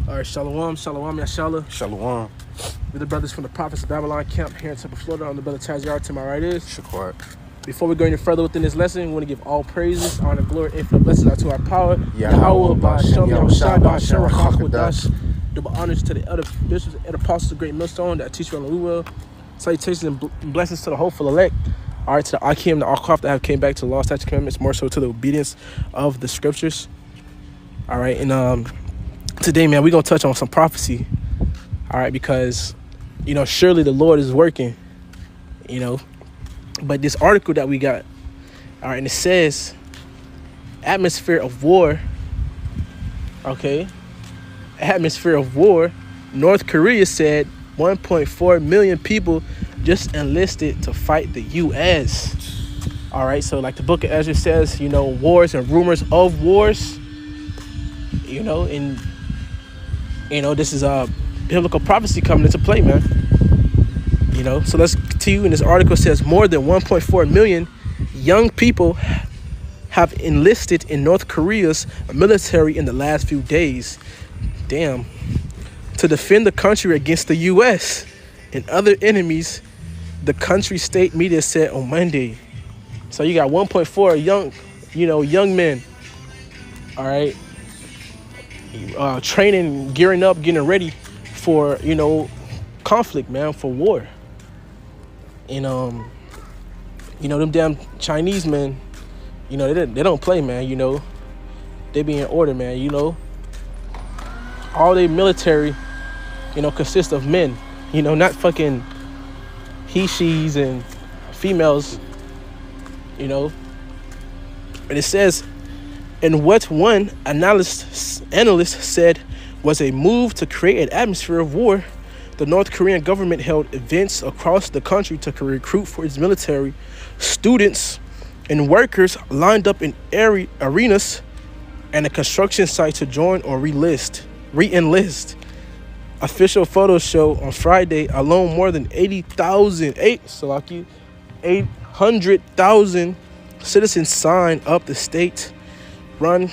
All right, shalom, shalom, yashala. Shalom. We're the brothers from the Prophets of Babylon camp here in Temple, Florida. I'm the brother Taziar. To my right is Shaquat. Before we go any further within this lesson, we want to give all praises, honor, glory, infinite blessings out to our power. Yahweh, Ba'ashem, Yahushua, Ba'ashem, Hakadash. Double honors to the elder bishops and apostles of Great Millstone that teach you on the will. Salutations and blessings to the hopeful elect. All right, to the Akim, the Akhaf that have came back to the law, statutes, commandments, more so to the obedience of the scriptures. All right, and today, man, we're going to touch on some prophecy. All right, because, surely the Lord is working, But this article that we got, all right, and it says, atmosphere of war, okay? Atmosphere of war. North Korea said 1.4 million people just enlisted to fight the U.S. All right, so like the book of Ezra says, wars and rumors of wars, and, this is a biblical prophecy coming into play, man. So let's continue. In this article says more than 1.4 million young people have enlisted in North Korea's military in the last few days. Damn. To defend the country against the U.S. and other enemies, the country's state media said on Monday. So you got 1.4 young men, all right, training, gearing up, getting ready for, conflict, man, for war. And, them damn Chinese men, they don't play, man, they be in order, man, all their military, consists of men, not fucking he-she's and females, And it says, in what one analyst said was a move to create an atmosphere of war, the North Korean government held events across the country to recruit for its military. Students and workers lined up in arenas and a construction site to join or re-enlist. Official photos show on Friday alone more than 800,000 citizens signed up. The state-run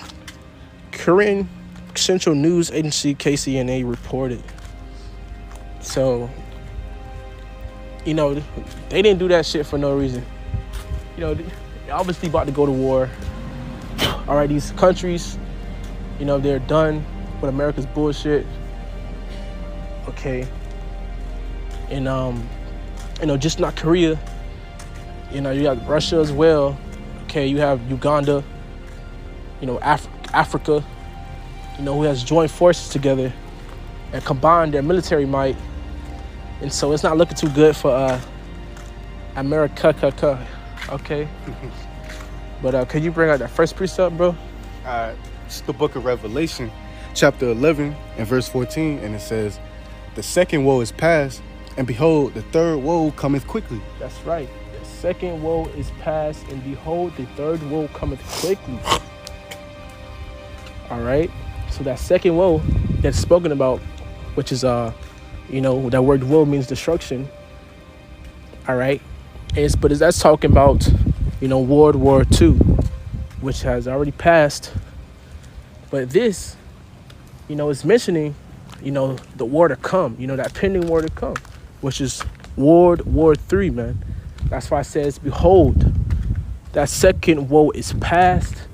Korean Central News Agency KCNA reported. So, they didn't do that shit for no reason. They obviously about to go to war. All right, these countries, they're done with America's bullshit. Okay. And, just not Korea. You got Russia as well. Okay, you have Uganda, Africa, who has joined forces together and combined their military might. And so it's not looking too good for America, okay? But can you bring out that first precept, bro? It's the book of Revelation, chapter 11 and verse 14, and it says, the second woe is past, and behold, the third woe cometh quickly. That's right. The second woe is past, and behold, the third woe cometh quickly. All right? So that second woe that's spoken about, which is, that word woe means destruction. All right? But that's talking about, World War II, which has already passed. But this, is mentioning, the war to come, that pending war to come, which is World War III, man. That's why it says, behold, that second woe is past,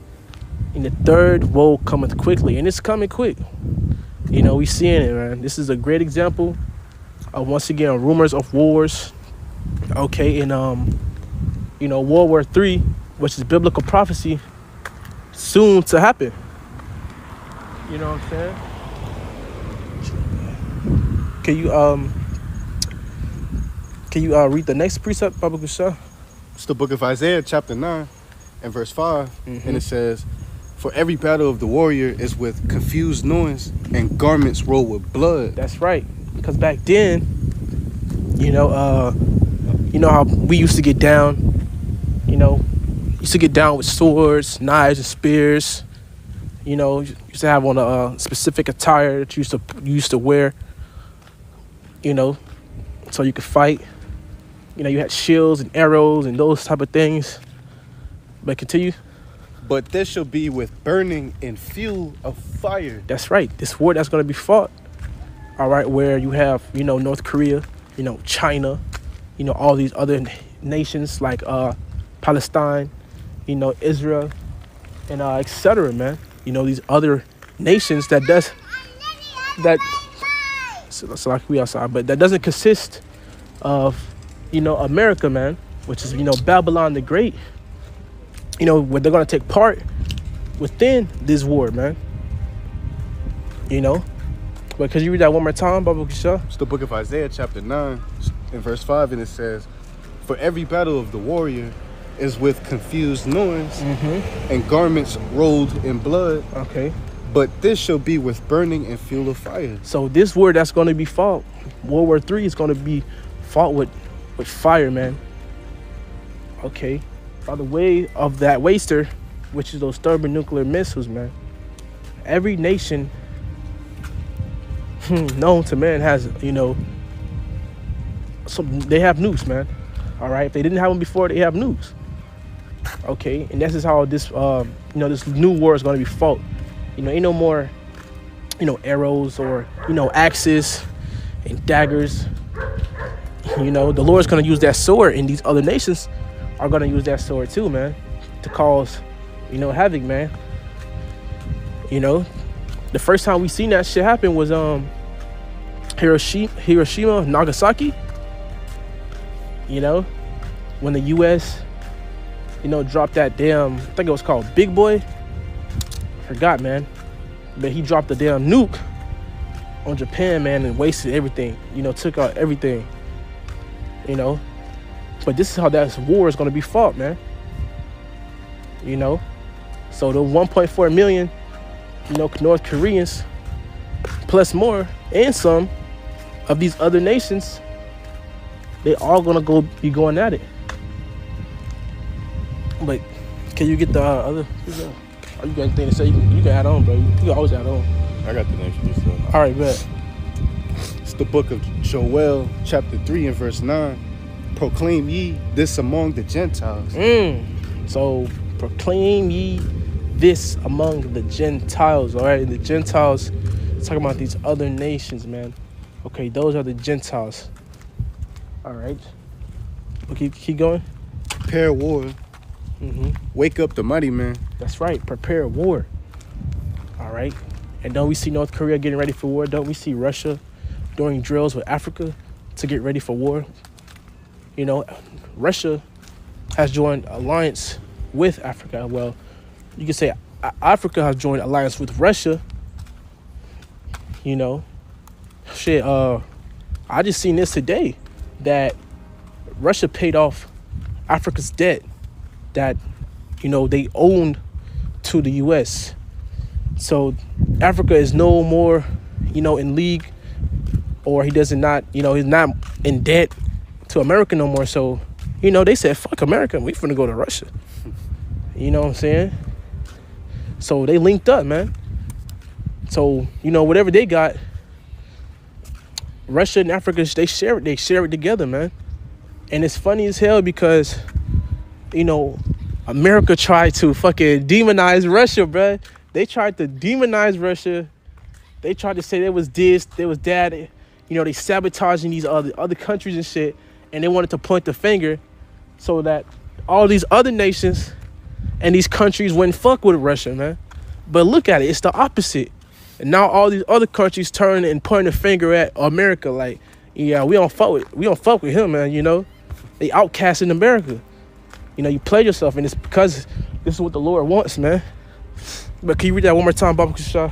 and the third woe cometh quickly. And it's coming quick. We seeing it, man. This is a great example of, once again, rumors of wars. Okay, and, World War III, which is biblical prophecy, soon to happen. You know what I'm saying? Can you read the next precept, Baba Gusha? It's the book of Isaiah, chapter 9 and verse 5, and it says, for every battle of the warrior is with confused noise and garments rolled with blood. That's right. Because back then, how we used to get down, with swords, knives, and spears. You used to have on a specific attire that you used to wear, so you could fight. You had shields and arrows and those type of things. But continue. but this shall be with burning and fuel of fire. That's right. This war that's going to be fought, all right, where you have, North Korea, China, all these other nations like Palestine, Israel, and etc., man. These other nations that so like we outside, but that doesn't consist of, America, man, which is, Babylon the Great, where they're going to take part within this war, man. But could you read that one more time, Baba Kisha? It's the book of Isaiah, chapter 9, in verse 5, and it says, for every battle of the warrior is with confused noise and garments rolled in blood. Okay. But this shall be with burning and fuel of fire. So this war that's going to be fought, World War III, is going to be fought with fire, man. Okay. By the way of that waster, which is those thermonuclear missiles, man. Every nation known to man has, they have nukes, man. All right. If they didn't have them before, they have nukes. Okay. And this is how this, this new war is going to be fought. Ain't no more, arrows or, axes and daggers. The Lord's going to use that sword, and these other nations are going to use that sword too, man, to cause, havoc, man. The first time we seen that shit happen was Hiroshima, Nagasaki. When the U.S., dropped that damn, I think it was called Big Boy. Forgot, man. But he dropped the damn nuke on Japan, man, and wasted everything. Took out everything. But this is how that war is going to be fought, man. So the 1.4 million, North Koreans, plus more, and some of these other nations, they all gonna be going at it. But can you get the other? Oh, you got anything to say? You can add on, bro. You can always add on. I got the next one. All right, bet. It's the book of Joel, chapter 3 and verse 9. Proclaim ye this among the Gentiles. So proclaim ye this among the Gentiles. All right, and the Gentiles, talking about these other nations, man. Okay, those are the Gentiles. All right. Okay, keep going. Prepare war. Wake up the mighty man. That's right. Prepare war. All right. And don't we see North Korea getting ready for war? Don't we see Russia doing drills with Africa to get ready for war? Russia has joined alliance with Africa. Well, you can say Africa has joined alliance with Russia. Shit. I just seen this today that Russia paid off Africa's debt that they owned to the U.S. So Africa is no more in league, or he's not in debt to America no more. So they said, fuck America, we finna go to Russia. You know what I'm saying? So they linked up, man. So whatever they got, Russia and Africa, they share it together, man. And it's funny as hell because America tried to fucking demonize Russia, bruh. They tried to demonize Russia. They tried to say there was this, there was that. They sabotaging these other countries and shit. And they wanted to point the finger so that all these other nations and these countries wouldn't fuck with Russia, man. But look at it. It's the opposite. And now all these other countries turn and point a finger at America like, yeah, we don't fuck with him, man, They outcasting America. You play yourself, and it's because this is what the Lord wants, man. But can you read that one more time, Baba Kisha?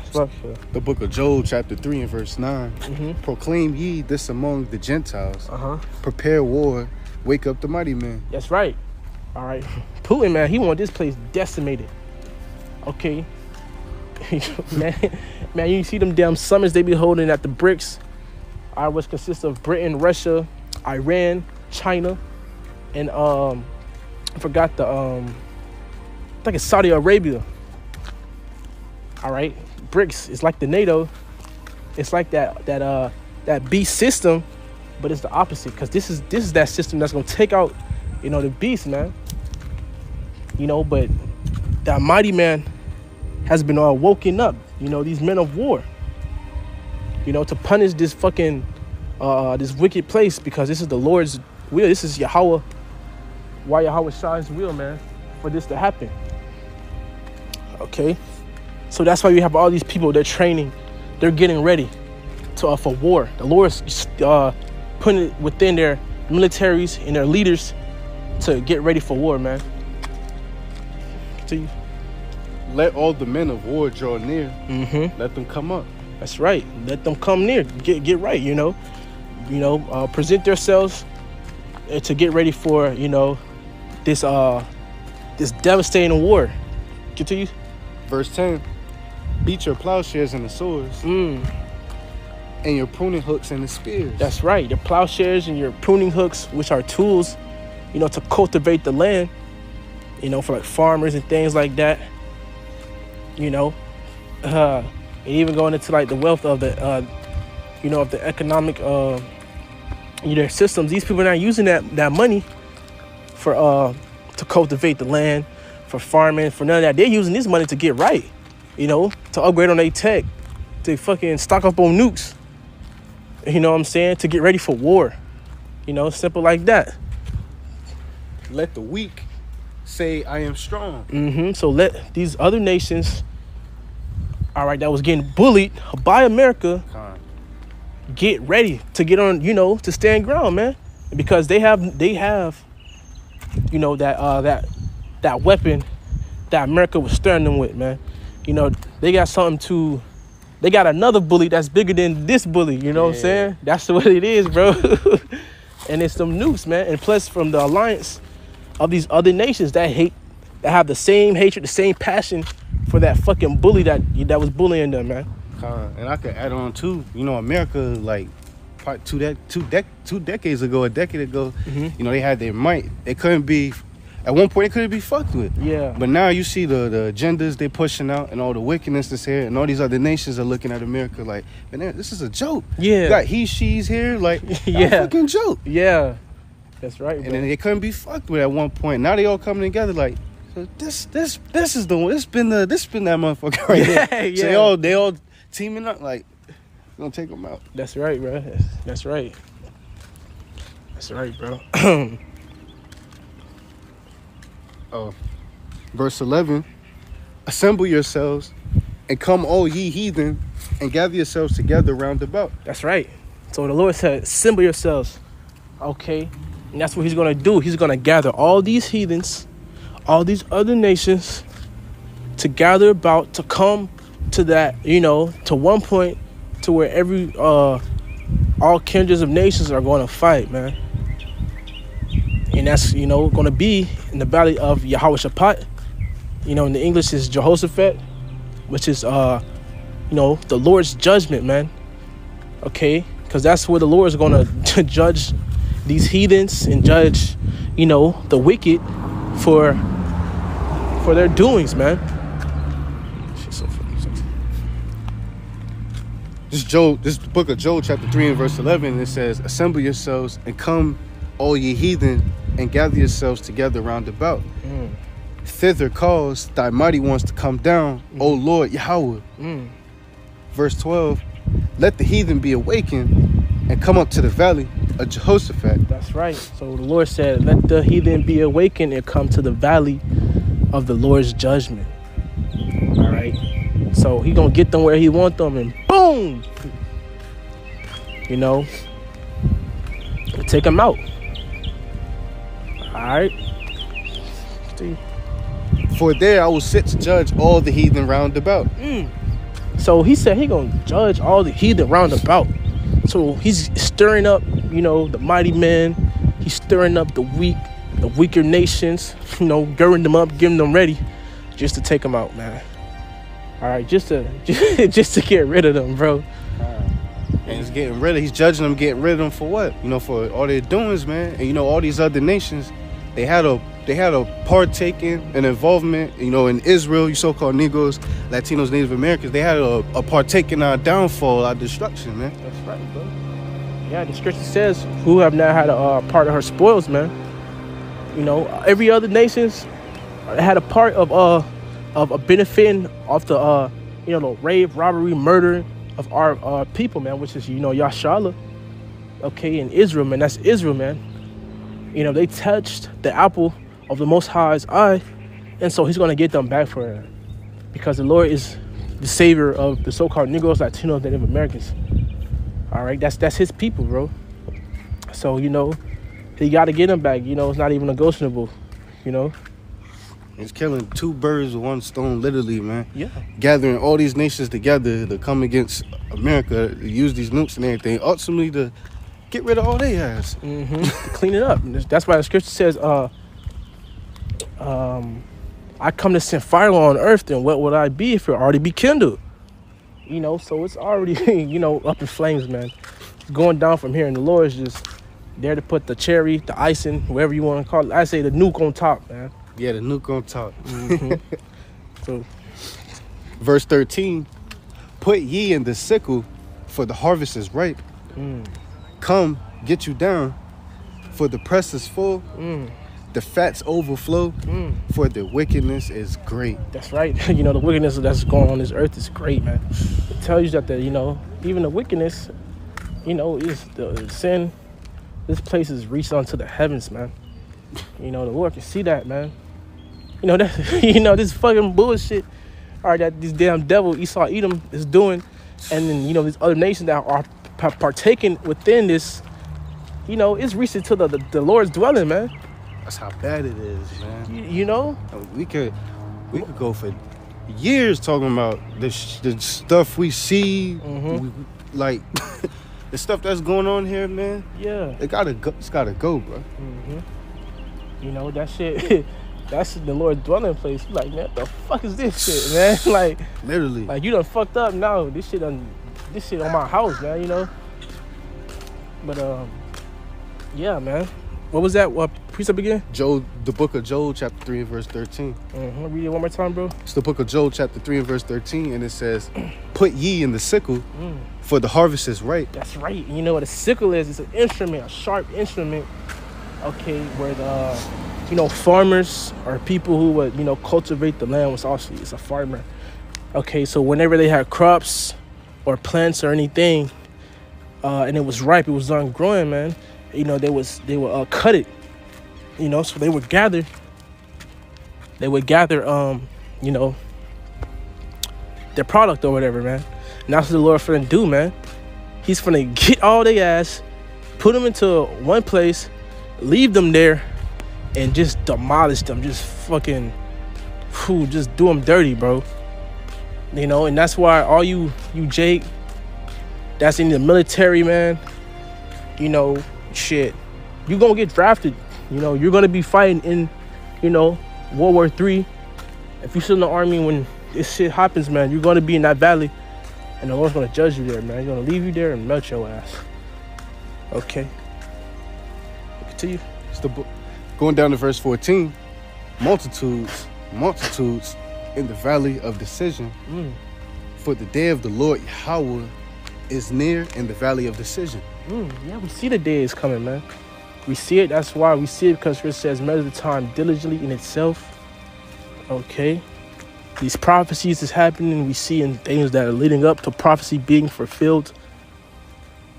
The book of Joel, chapter 3 and verse 9. Proclaim ye this among the Gentiles. Prepare war. Wake up the mighty man. That's right. All right. Putin, man, he want this place decimated. Okay. man, you see them damn summits they be holding at the BRICS, which consists of Britain, Russia, Iran, China, and I forgot I think it's Saudi Arabia. All right, BRICS is like the NATO. It's like that beast system, but it's the opposite, because this is that system that's gonna take out, the beast, man. But that mighty man has been woken up. You know, these men of war. You know, to punish this fucking this wicked place, because this is the Lord's will. This is Yahweh. Why Yahweh Shai's will, man, for this to happen. Okay, so that's why you have all these people. They're training. They're getting ready to for war. The Lord's putting it within their militaries and their leaders to get ready for war, man. Continue. Let all the men of war draw near. Let them come up. That's right. Let them come near. Get right. You know, present themselves to get ready for, you know, this devastating war. Continue. Verse 10. Beat your plowshares and the swords, and your pruning hooks and the spears. That's right. Your plowshares and your pruning hooks, which are tools, you know, to cultivate the land, you know, for like farmers and things like that. You know, and even going into like the wealth of the, you know, of the economic, you know, systems. These people are not using that money for to cultivate the land, for farming, for none of that. They're using this money to get right. You know, to upgrade on their tech, to fucking stock up on nukes. You know what I'm saying? To get ready for war. You know, simple like that. Let the weak say, I am strong. So let these other nations, all right, that was getting bullied by America, get ready to get on, you know, to stand ground, man. Because they have, you know, that weapon that America was stirring them with, man. You know, they got they got another bully that's bigger than this bully, you know what I'm saying? That's what it is, bro. And it's some nukes, man. And plus from the alliance of these other nations that have the same hatred, the same passion for that fucking bully that was bullying them, man. And I could add on too, you know, America, like two decades ago, a decade ago, you know, they had their might. It couldn't be, at one point, it couldn't be fucked with. Yeah. But now you see the agendas they pushing out and all the wickedness that's here, and all these other nations are looking at America like, man, this is a joke. Yeah. You got he, she's here, like, yeah, a fucking joke. Yeah. That's right, bro. And then they couldn't be fucked with at one point. Now they all coming together like, so this is the one. This been that motherfucker right here. Yeah. So they all teaming up like, gonna take them out. That's right, bro. That's right. That's right, bro. Verse 11, assemble yourselves and come, all ye heathen, and gather yourselves together round about. That's right. So the Lord said, assemble yourselves. Okay. And that's what he's going to do. He's going to gather all these heathens, all these other nations to gather about, to come to that, you know, to one point to where all kindreds of nations are going to fight, man. And that's, you know, going to be in the valley of Yehoshaphat. You know, in the English is Jehoshaphat, which is, you know, the Lord's judgment, man. Okay? Because that's where the Lord is going to judge these heathens and judge, you know, the wicked for their doings, man. She's so funny. This book of Job, chapter 3 and verse 11, it says, assemble yourselves and come, all ye heathen, and gather yourselves together round about. Thither cause thy mighty ones to come down, O Lord Yahweh. Verse 12, let the heathen be awakened and come up to the valley of Jehoshaphat. That's right. So the Lord said, let the heathen be awakened and come to the valley of the Lord's judgment. All right. So he gonna get them where he want them, and boom, you know, take them out. All right. See. For there I will sit to judge all the heathen round about. So he said he gonna judge all the heathen round about. So he's stirring up, you know, the mighty men. He's stirring up the weaker nations, you know, girding them up, getting them ready just to take them out, man. All right, just to get rid of them, bro. And he's judging them, getting rid of them for what? You know, for all their doings, man. And you know, all these other nations, they had a partaking and involvement, you know, in Israel, you so-called Negroes, Latinos, Native Americans, they had a partake in our downfall, our destruction, man. That's right, bro. Yeah, the scripture says, who have not had a part of her spoils, man. You know, every other nations had a part of of benefiting off the the rape, robbery, murder of our people, man, which is Yashala, okay, in Israel, man. That's Israel, man. They touched the apple of the Most High's eye, and so He's gonna get them back for it, because the Lord is the savior of the so-called Negroes, Latinos, Native Americans. All right, that's His people, bro. So He got to get them back. It's not even negotiable. It's killing two birds with one stone, literally, man. Yeah. Gathering all these nations together to come against America, to use these nukes and everything, ultimately to get rid of all they ass. To clean it up. That's why the scripture says, I come to send fire on earth, then what would I be if it already be kindled? So it's already, up in flames, man. It's going down from here, and the Lord is just there to put the cherry, the icing, whatever you want to call it. I say the nuke on top, man. Yeah, the nuke on top. So, verse 13, put ye in the sickle, for the harvest is ripe. Come, get you down, for the press is full. The fats overflow, for the wickedness is great. That's right. The wickedness that's going on this earth is great, man. It tells you that even the wickedness, is the sin. This place is reached unto the heavens, man. The Lord can see that, man. That this fucking bullshit, all right, that this damn devil Esau Edom is doing, and then these other nations that are partaking within this, it's reaching to the Lord's dwelling, man. That's how bad it is, man. We could go for years talking about the stuff we see, like the stuff that's going on here, man. Yeah, it gotta go. It's gotta go, bro. That shit. That's the Lord's dwelling place. You like, man, what the fuck is this shit, man? Like, literally, like you done fucked up now. This shit on my house, man. But yeah, man. What was that? What precept again? Job, the book of Job, chapter 3 and verse 13. Read it one more time, bro. It's the book of Job, chapter 3 and verse 13, and it says, "Put ye in the sickle, for the harvest is ripe." That's right. You know what a sickle is? It's an instrument, a sharp instrument. Okay, where the farmers or people who would cultivate the land it's a farmer. Okay, so whenever they had crops or plants or anything, and it was ripe, it was done growing, man. They would cut it. So they would gather. Their product or whatever, man. And that's what the Lord finna do, man. He's finna get all their ass, put them into one place, leave them there, and just demolish them. Just fucking, just do them dirty, bro. And that's why all you Jake, that's in the military, man. Shit, you gonna get drafted. You're gonna be fighting in, World War III. If you sit in the army when this shit happens, man, you're gonna be in that valley, and the Lord's gonna judge you there, man. He's gonna leave you there and melt your ass. Okay. Continue. It's the book. Going down to verse 14, multitudes in the valley of decision. For the day of the Lord Yahweh is near in the valley of decision. Yeah, we see the day is coming, man. We see it. That's why we see it, because it says, measure the time diligently in itself. Okay. These prophecies is happening. We see in things that are leading up to prophecy being fulfilled.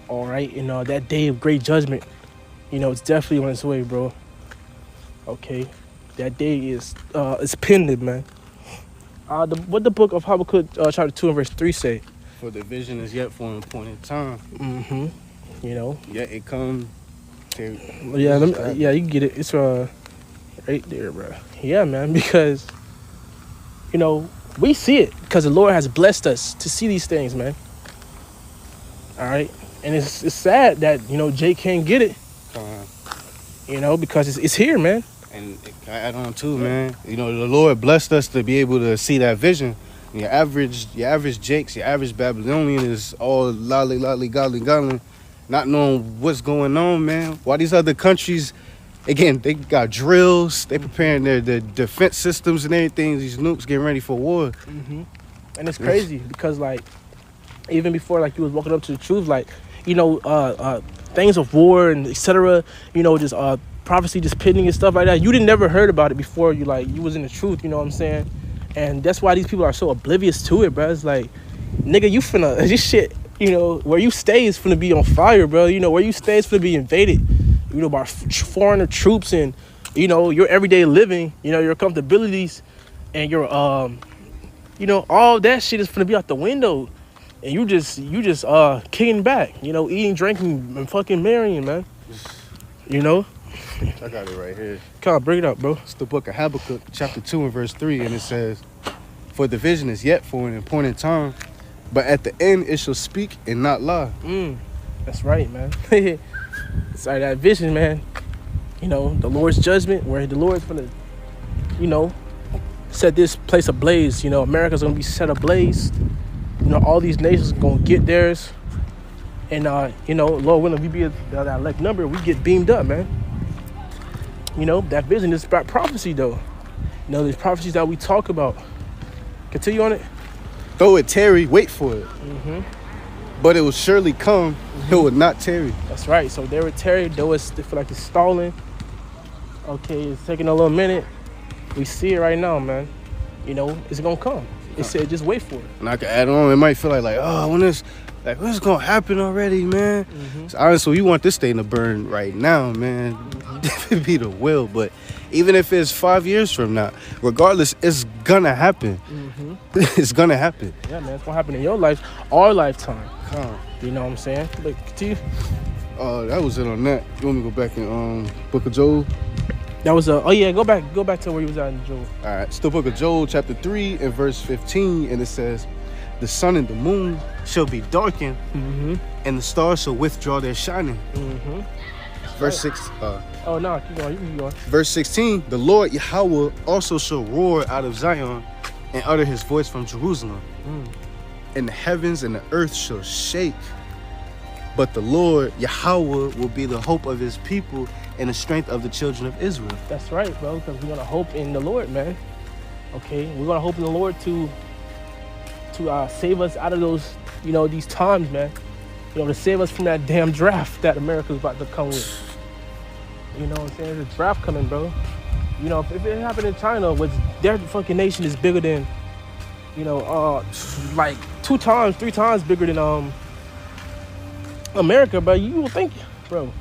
All right. That day of great judgment, it's definitely on its way, bro. Okay. That day is pending, man. What the book of Habakkuk chapter 2 and verse 3 say? For the vision is yet for an appointed time. Yet it comes. Yeah, you can get it. It's right there, bro. Yeah, man, because we see it because the Lord has blessed us to see these things, man. All right, and it's sad that Jay can't get it. Because it's here, man. And I add on too, man. The Lord blessed us to be able to see that vision. Your average Jakes, your average Babylonian is all lolly, godly, not knowing what's going on, man. While these other countries, again, they got drills, they preparing their defense systems and everything. These nukes getting ready for war. And it's crazy because, like, even before, like, you was walking up to the truth, like, things of war and etc. Just prophecy just pitting and stuff like that. You didn't never heard about it before. You was in the truth. You know what I'm saying? And that's why these people are so oblivious to it, bro. It's like, nigga, you finna, this shit, you know, where you stay is finna be on fire, bro. You know, where you stay is finna be invaded, you know, by foreigner troops and, you know, your everyday living, you know, your comfortabilities and your, you know, all that shit is finna be out the window. And you just kicking back, you know, eating, drinking, and fucking marrying, man. You know? I got it right here. Come on, bring it up, bro. It's the book of Habakkuk, chapter 2 and verse 3, and it says, "For the vision is yet for an appointed time, but at the end it shall speak and not lie." That's right, man. Sorry, that vision, man. You know, the Lord's judgment, where the Lord's gonna, you know, set this place ablaze. You know, America's gonna be set ablaze. You know, all these nations are gonna get theirs. And, you know, Lord willing, we be that elect number, we get beamed up, man. You know, that vision is about prophecy, though. You know, there's prophecies that we talk about. Continue on it. Though it tarry, wait for it. But it will surely come. It will not tarry. That's right. So they were tarry, though they feel like it's stalling. Okay, it's taking a little minute. We see it right now, man. You know, it's gonna come. It said just wait for it. And I can add on, it might feel like oh, what's gonna happen already, man? So honestly, we want this thing to burn right now, man. It'd be the will, but even if it's 5 years from now, regardless, it's gonna happen. It's gonna happen. Yeah, man, it's gonna happen in your life, our lifetime. You know what I'm saying? But continue. That was it on that. You want me to go back in Book of Job? That was oh yeah, go back to where you was at in Job. All right, it's the Book of Job, chapter 3 and verse 15, and it says, "The sun and the moon shall be darkened, and the stars shall withdraw their shining." Verse 6. Oh no, keep going. You keep going. Verse 16. "The Lord Yahweh also shall roar out of Zion, and utter his voice from Jerusalem. And the heavens and the earth shall shake. But the Lord Yahweh will be the hope of his people and the strength of the children of Israel." That's right, bro. Because we're gonna hope in the Lord, man. Okay, we're gonna hope in the Lord to save us out of those, you know, these times, man. You know, to save us from that damn draft that America's about to come with. You know what I'm saying? There's a draft coming, bro. You know, if it happened in China, which their fucking nation is bigger than, you know, like 2 times, 3 times bigger than America, bro. You will think, bro.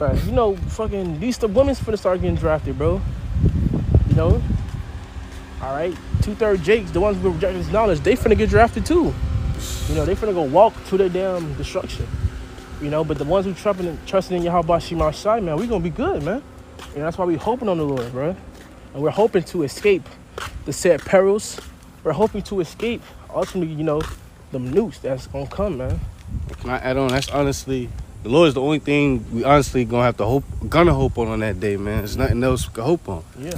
But you know, fucking the women's finna start getting drafted, bro. You know, all right. 2/3 Jakes, the ones who reject this knowledge, they finna get drafted too. You know, they finna go walk to their damn destruction. You know, but the ones who trusting in Yahweh Shema Shai, man, we gonna be good, man. And that's why we hoping on the Lord, bro. And we're hoping to escape the said perils. We're hoping to escape, ultimately, you know, the nukes that's gonna come, man. Can I add on? That's honestly, the Lord is the only thing we honestly gonna hope on that day, man. There's nothing else we can hope on. Yeah,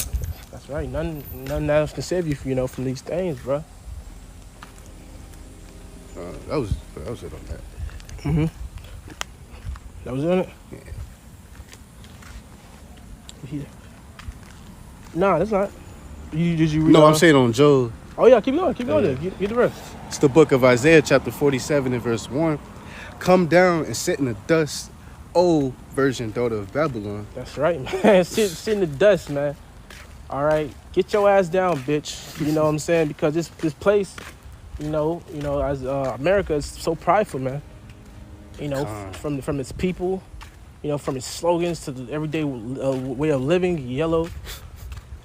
that's right. Nothing else can save you, you know, from these things, bro. That was it on that. That was on it? Yeah. Nah, that's not. Did you read? No, I'm saying on Job. Oh yeah, keep going there. Get the rest. It's the book of Isaiah, chapter 47 and verse 1. "Come down and sit in the dust, O virgin daughter of Babylon." That's right, man. Sit in the dust, man. All right, get your ass down, bitch. You know what I'm saying? Because this place, you know, as America is so prideful, man. You know, from its people, you know, from its slogans to the everyday way of living, yellow.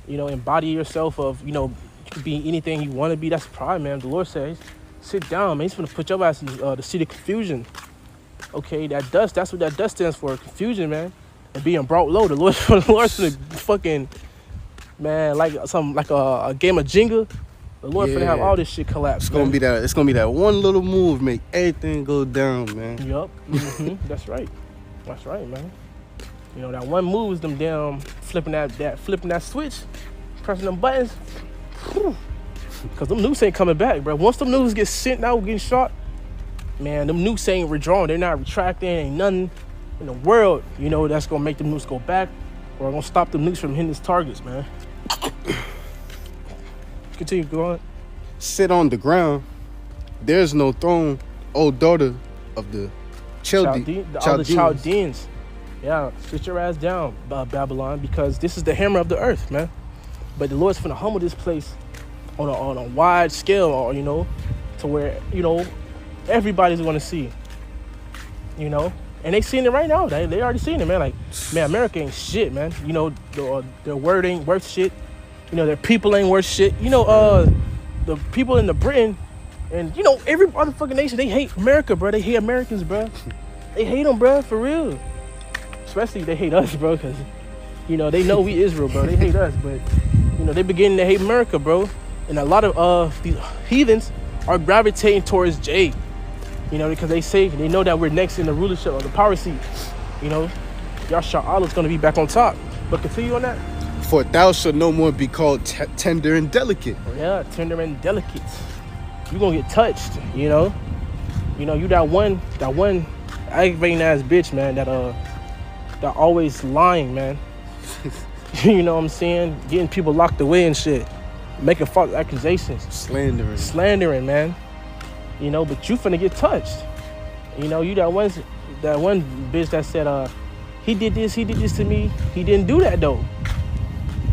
You know, embody yourself of, you know, you could be anything you want to be. That's pride, man. The Lord says, sit down, man. He's going to put your ass in the seat of confusion. Okay, that dust, that's what that dust stands for, confusion, man. And being brought low. The Lord's going to fucking, man, like a game of Jenga. The Lord finna have all this shit collapse. It's gonna be that one little move make everything go down, man. Yup. That's right. That's right, man. You know, that one move is them damn flipping that switch, pressing them buttons. Cause them nukes ain't coming back, bro. Once them nukes get sent out, getting shot, man, them nukes ain't withdrawn. They're not retracting. Ain't nothing in the world, you know, that's gonna make them nukes go back or gonna stop them nukes from hitting its targets, man. Continue, go on. "Sit on the ground. There's no throne, O daughter of the Chaldeans. Yeah, sit your ass down, Babylon, because this is the hammer of the earth, man. But the Lord's finna humble this place on a wide scale, or to where everybody's going to see. And they seeing it right now. They already seeing it, man. Like, man, America ain't shit, man. Their word ain't worth shit. Their people ain't worth shit. The people in the Britain and every other fucking nation, they hate America, bro. They hate Americans, bro. They hate them, bro, for real. Especially they hate us, bro, because they know we Israel, bro. They hate us, but they beginning to hate America, bro. And a lot of these heathens are gravitating towards Jay. Because they know that we're next in the rulership of the power seat. Yahshua Allah's going to be back on top. But continue on that. For thou shalt no more be called tender and delicate. Yeah, tender and delicate. You're going to get touched, you that one aggravating ass bitch, man, that always lying, man. You know what I'm saying? Getting people locked away and shit. Making false accusations. Slandering, man. But you finna get touched. You that one bitch that said, he did this to me. He didn't do that though.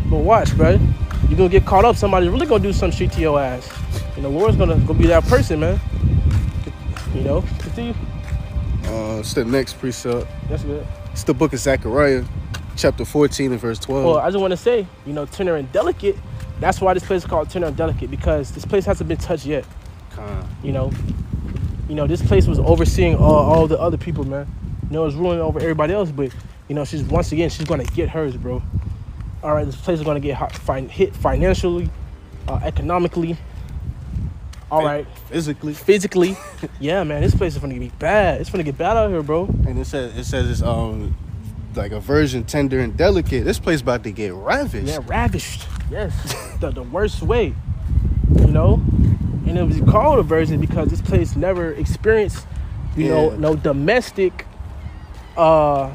But watch, bro. You're gonna get caught up. Somebody's really gonna do some shit to your ass. And the Lord's gonna be that person, man. Continue. It's the next precept. That's good. It's the book of Zechariah, chapter 14 and verse 12. Well, I just want to say, tender and delicate. That's why this place is called tender and delicate, because this place hasn't been touched yet. This place was overseeing all the other people, man. It was ruling over everybody else, but she's gonna get hers, bro. All right, this place is gonna get hit financially, economically. All right, physically. Yeah, man, this place is gonna be bad. It's gonna get bad out here, bro. And it says it's like a version tender and delicate. This place about to get ravished. Yeah, ravished. Yes, the worst way. And it was called a version because this place never experienced, no domestic, troubles,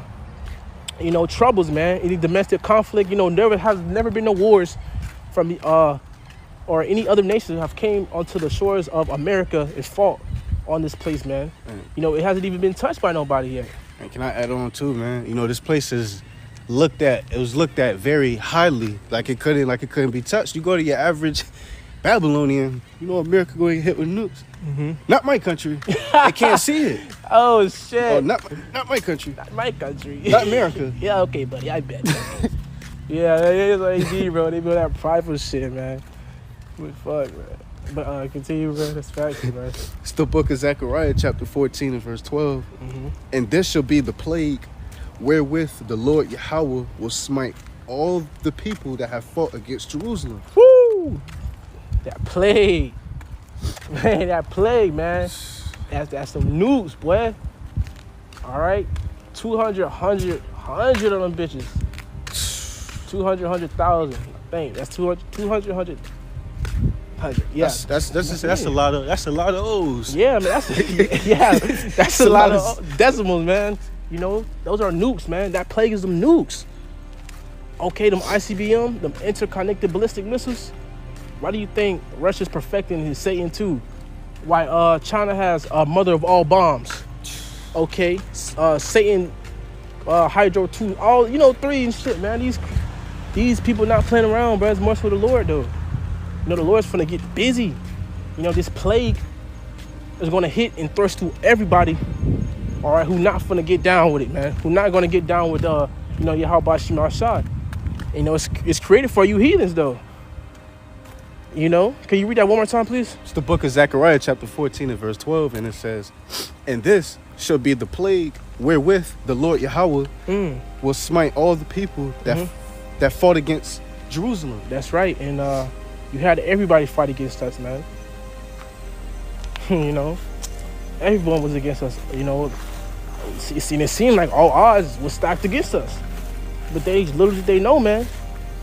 man. Any domestic conflict, never been no wars from or any other nations have came onto the shores of America and fought on this place, man. It hasn't even been touched by nobody yet. And can I add on too, man? This place is looked at very highly, like it couldn't be touched. You go to your average Babylonian, America going to get hit with nukes. Mm-hmm. Not my country. They can't see it. Oh shit! Oh, not my country. Not my country. Not America. Yeah, okay, buddy. I bet. Yeah, it is AD, bro. They build that prideful shit, man. But fuck, man. But continue, bro. That's facts, bro. It's the book of Zechariah, chapter 14 and verse 12. Mm-hmm. And this shall be the plague wherewith the Lord Yahweh will smite all the people that have fought against Jerusalem. Woo! That plague. Man, that plague, man. That's some nukes, boy. All right? 200 of them bitches. 200, 100,000. I think that's 200, 100. Yeah, that's a lot of O's. Yeah, man, that's a lot of decimals, man. Those are nukes, man. That plague is them nukes. Okay, them ICBM, them interconnected ballistic missiles. Why do you think Russia's perfecting his Satan 2? Why China has a mother of all bombs? Okay, Satan, Hydro 2, all 3 and shit, man. These people not playing around, bro. It's more for the Lord though. The Lord's finna get busy. This plague is gonna hit and thrust to everybody. All right, who not finna get down with it, man? Who not gonna get down with Yahweh Shema Shad? It's created for you heathens though. Can you read that one more time, please? It's the book of Zechariah, chapter 14 and verse 12, and it says, and this shall be the plague wherewith the Lord Yahweh will smite all the people that fought against Jerusalem. That's right, and you had everybody fight against us, man. Everyone was against us. It seemed like all odds were stacked against us, but little did they know, man.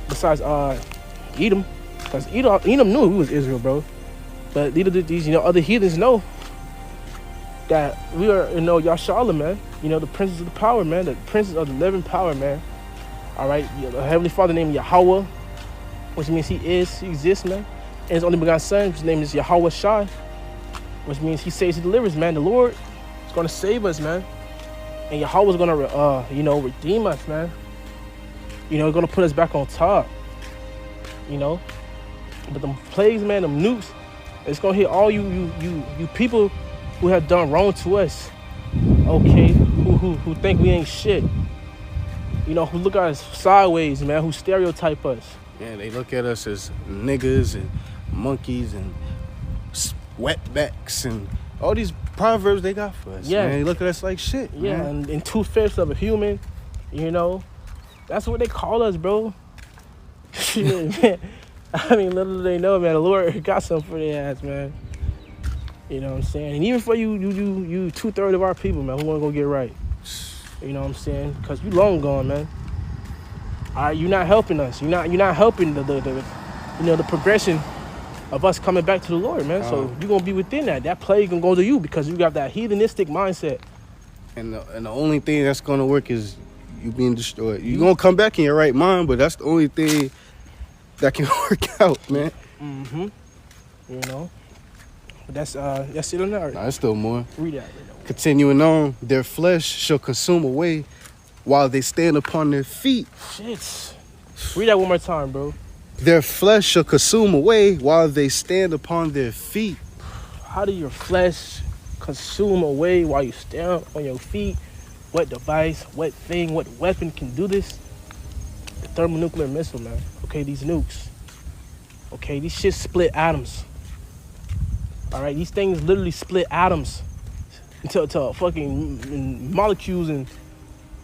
Besides Edom. Because Edom knew we was Israel, bro. But little did these, other heathens know that we are, Yahshua, man. The princes of the power, man. The princes of the living power, man. All right. The Heavenly Father named Yahweh, which means he exists, man. And his only begotten son, whose name is Yahweh Shai, which means he saves and delivers, man. The Lord is going to save us, man. And Yahweh is going to, redeem us, man. Going to put us back on top, But them plagues, man, them nukes, it's gonna hit all you people who have done wrong to us. Okay, who think we ain't shit. You know, who look at us sideways, man, who stereotype us. Yeah, they look at us as niggas and monkeys and wetbacks and all these proverbs they got for us. Yeah. Man, they look at us like shit. Yeah, man. and 2/5 of a human, you know. That's what they call us, bro. Shit, man. I mean, little do they know, man, the Lord got something for their ass, man. You know what I'm saying? And even for you 2/3 of our people, man, who want to go get right. You know what I'm saying? Because you long gone, man. All right, you're not helping us. You're not helping the progression of us coming back to the Lord, man. So you're gonna be within that. That plague gonna go to you because you got that heathenistic mindset. And the only thing that's gonna work is you being destroyed. You're gonna come back in your right mind, but that's the only thing that can work out, man. Mm-hmm. You know. But that's it on that. Nah, there's still more. Read that. Continuing on, their flesh shall consume away while they stand upon their feet. Shit. Read that one more time, bro. Their flesh shall consume away while they stand upon their feet. How do your flesh consume away while you stand on your feet? What device, what thing, what weapon can do this? The thermonuclear missile, man. Okay, these nukes. Okay, these shit split atoms. All right, these things literally split atoms into fucking molecules, and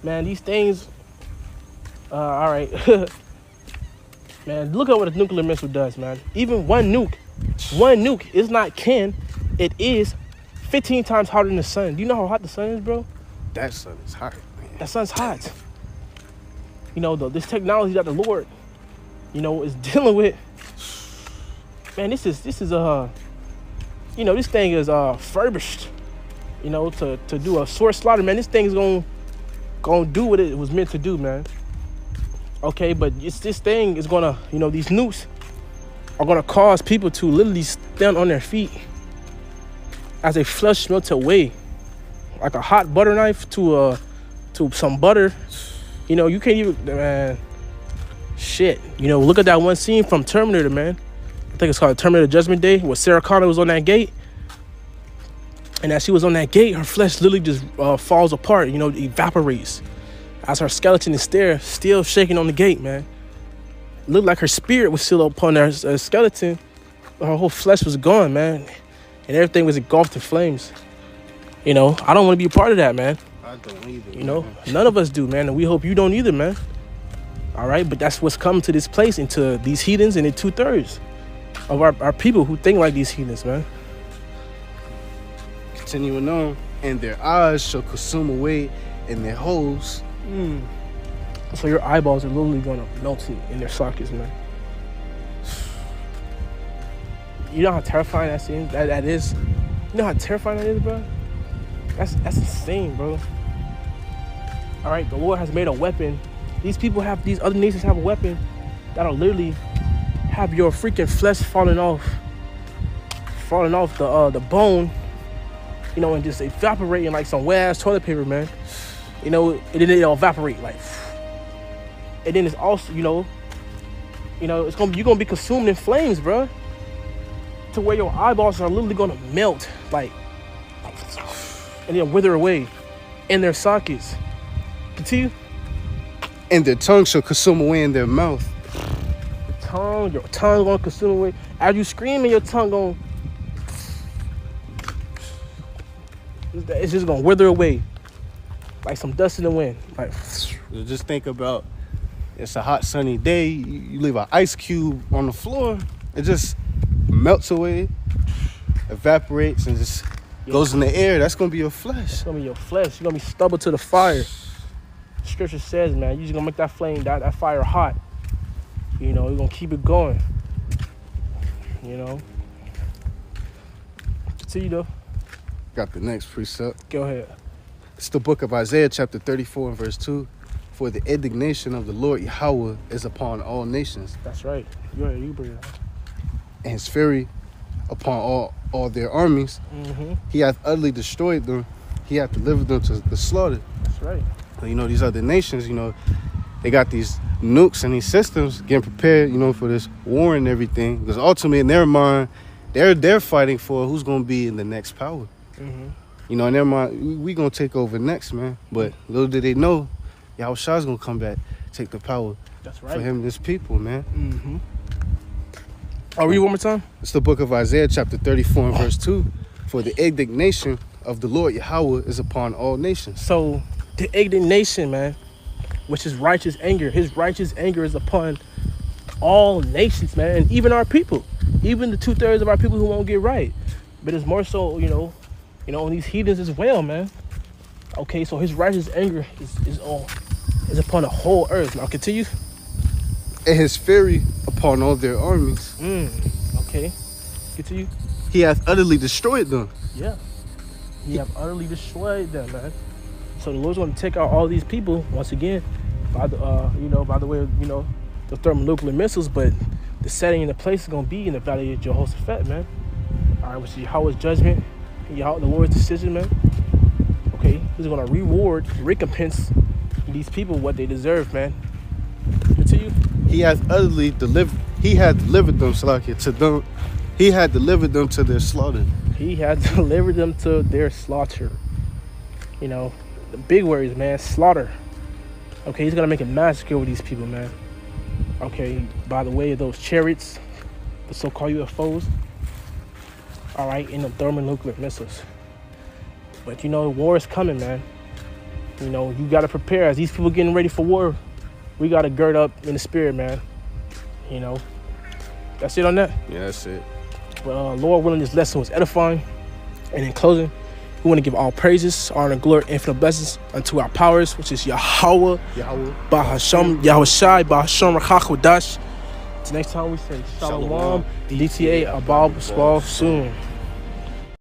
man, these things. All right, man, look at what a nuclear missile does, man. Even one nuke is not Ken. It is 15 times hotter than the sun. Do you know how hot the sun is, bro? That sun is hot, man. That sun's hot. You know, this technology that the Lord, you know, is dealing with. Man, this is you know, this thing is furbished. You know, to do a sword slaughter, man. This thing's gonna do what it was meant to do, man. Okay, but this thing is gonna, you know, these nukes are gonna cause people to literally stand on their feet as they flush melt away, like a hot butter knife to some butter. You know, you can't even, man. Shit, you know, look at that one scene from Terminator, man. I think it's called Terminator Judgment Day, where Sarah Connor was on that gate. And as she was on that gate, her flesh literally just falls apart, you know, evaporates. As her skeleton is still shaking on the gate, man. It looked like her spirit was still upon her skeleton. But her whole flesh was gone, man. And everything was engulfed in flames. You know, I don't want to be a part of that, man. I don't either. You know, none of us do, man. And we hope you don't either, man. All right, but that's what's coming to this place, into these heathens, and the 2/3 of our people who think like these heathens, man. Continuing on, and their eyes shall consume away in their holes. So your eyeballs are literally gonna melt in their sockets, man. You know how terrifying that seems? That is. You know how terrifying that is, bro? That's insane, bro. All right, the Lord has made a weapon. These other nations have a weapon that'll literally have your freaking flesh falling off the bone, you know, and just evaporating like some wet ass toilet paper, man. You know, and then it'll evaporate like, and then it's also, you know, you're gonna be consumed in flames, bro. To where your eyeballs are literally gonna melt, like, and then wither away in their sockets. Continue. And their tongue shall consume away in their mouth. Your tongue gonna consume away. As you screaming, your tongue gonna, it's just gonna wither away like some dust in the wind. Like, just think about, it's a hot sunny day, you leave an ice cube on the floor, it just melts away, evaporates, and just goes in the air. That's gonna be your flesh. It's gonna be your flesh. You're gonna be stubborn to the fire. Scripture says, man, you're just gonna make that flame, that fire hot. You know, you're gonna keep it going. You know. Continue though. Got the next precept. Go ahead. It's the book of Isaiah, chapter 34 and verse 2. For the indignation of the Lord Yahweh is upon all nations. That's right. You bring it up. And his fury upon all their armies. Mm-hmm. He hath utterly destroyed them. He hath delivered them to the slaughter. That's right. You know, these other nations, you know, they got these nukes and these systems getting prepared, you know, for this war and everything. Because ultimately, in their mind, they're fighting for who's gonna be in the next power. Mm-hmm. You know, in their mind, we gonna take over next, man. But little did they know, Yahushua's gonna come back, take the power. That's right. For him and his people, man. Mm-hmm. I'll read one more time. It's the book of Isaiah, chapter 34 and verse 2. For the indignation of the Lord Yahweh is upon all nations. So the indignation, man, which is righteous anger, his righteous anger is upon all nations, man, and even our people, even the 2/3 of our people who won't get right. But it's more so, you know, on these heathens as well, man. Okay, so his righteous anger is upon the whole earth. Now continue. And his fury upon all their armies. Okay. Continue. He hath utterly destroyed them. Yeah. He have utterly destroyed them, man. So the Lord's going to take out all these people once again by the by the way of, the thermonuclear missiles, but the setting and the place is going to be in the valley of Jehoshaphat, man. All right, which is Yahweh's judgment, the Lord's decision, man. Okay, he's going to recompense these people what they deserve, man. Continue. He hath utterly delivered. He had delivered them, Salakia, to them. He had delivered them to their slaughter. He had delivered them to their slaughter. You know, the big words, man. Slaughter. Okay, he's gonna make a massacre with these people, man. Okay, by the way of those chariots, the so-called UFOs. All right, and the thermonuclear missiles. But war is coming, man. You gotta prepare. As these people getting ready for war, we gotta gird up in the spirit, man. That's it on that. Yeah, that's it. But Lord willing, this lesson was edifying. And in closing, we want to give all praises, honor, glory, infinite blessings unto our powers, which is Yahweh, Bahasham, Yahushai, Bahasham, Rakhakwadash. Till next time we say Shalom, DTA, Abal, Spal, soon.